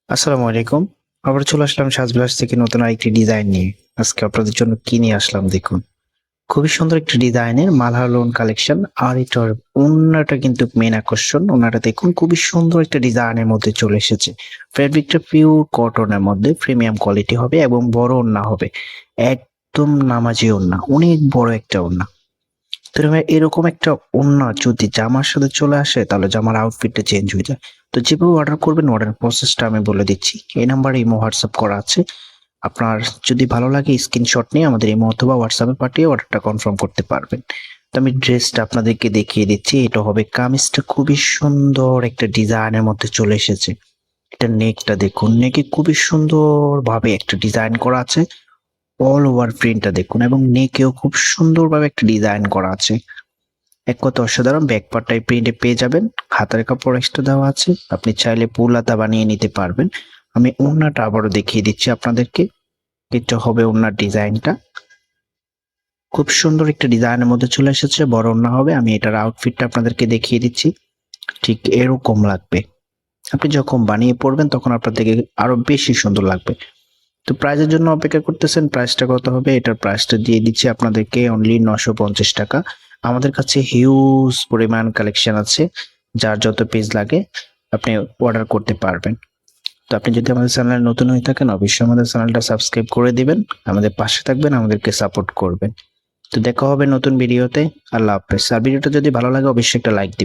আসসালামু আলাইকুম। আবার চলে আসলাম সাজবিলাস থেকে নতুন আরেকটি ডিজাইন নিয়ে। আজকে আপনাদের জন্য কি নিয়ে আসলাম দেখুন। খুবই সুন্দর একটি ডিজাইনের মালহার কালেকশন। আর এটার ওড়নাটা কিন্তু মেন আকর্ষণ। ওড়নাটা দেখুন খুবই সুন্দর একটা ডিজাইনের মধ্যে চলে এসেছে। ফেব্রিকটা পিওর কটনের মধ্যে প্রিমিয়াম কোয়ালিটি হবে এবং বড় ওড়না হবে। একদম নামাজি ওড়না, অনেক বড় একটা ওড়না। তো এরকম একটা ওড়না যদি জামার সাথে চলে আসে তাহলে জামার আউটফিটটা চেঞ্জ হয়ে যায়। তো যেভাবে অর্ডার করবেন অর্ডার প্রসেসটা আমি বলে দিচ্ছি। এই নাম্বারে ইমো হোয়াটসঅ্যাপ করা আছে। আপনার যদি ভালো লাগে স্ক্রিনশট নিয়ে আমাদের ইমো অথবা হোয়াটসঅ্যাপে পাঠিয়ে অর্ডারটা কনফার্ম করতে পারবেন। তো আমি ড্রেসটা আপনাদেরকে দেখিয়ে দিচ্ছি। এটা হবে কামিজটা খুবই সুন্দর একটা ডিজাইনের মধ্যে চলে এসেছে। এটা নেকটা দেখুন, নেকে খুবই সুন্দরভাবে একটা ডিজাইন করা আছে। অল ওভার প্রিন্টটা দেখুন এবং নেকেও খুব সুন্দরভাবে একটা ডিজাইন করা আছে। এক কথা অসাধারণ। ব্যাক পার্টটাই প্রিন্টে পেয়ে যাবেন। হাতার কাপড় এক্সট্রা দেওয়া আছে। আপনি চাইলে ফুল হাতা বানিয়ে নিতে পারবেন। আমি ওড়নাটা আবারও দেখিয়ে দিচ্ছি আপনাদেরকে। এটা হবে ওড়নার ডিজাইনটা। খুব সুন্দর একটা ডিজাইনের মধ্যে চলে এসেছে। বড় ওড়না হবে। আমি এটার আউটফিটটা আপনাদেরকে দেখিয়ে দিচ্ছি। ঠিক এরকম লাগবে। আপনি যখন বানিয়ে পড়বেন তখন আপনাদেরকে আরো বেশি সুন্দর লাগবে। তো প্রাইজের জন্য অপেক্ষা করতেছেন। প্রাইসটা কত হবে? এটার প্রাইসটা দিয়ে দিচ্ছি আপনাদেরকে অনলি 950 টাকা। আমাদের কাছে হিউজ পরিমাণ কালেকশন আছে। যার যত পিস লাগে আপনি অর্ডার করতে পারবেন। তো আপনি যদি আমাদের চ্যানেলে নতুন হয়ে থাকেন অবশ্যই আমাদের চ্যানেলটা সাবস্ক্রাইব করে দিবেন। আমাদের পাশে থাকবেন, আমাদেরকে সাপোর্ট করবেন। তো দেখা হবে নতুন ভিডিওতে। আল্লাহ হাফেজ। আর ভিডিওটা যদি ভালো লাগে অবশ্যই একটা লাইক দিবেন।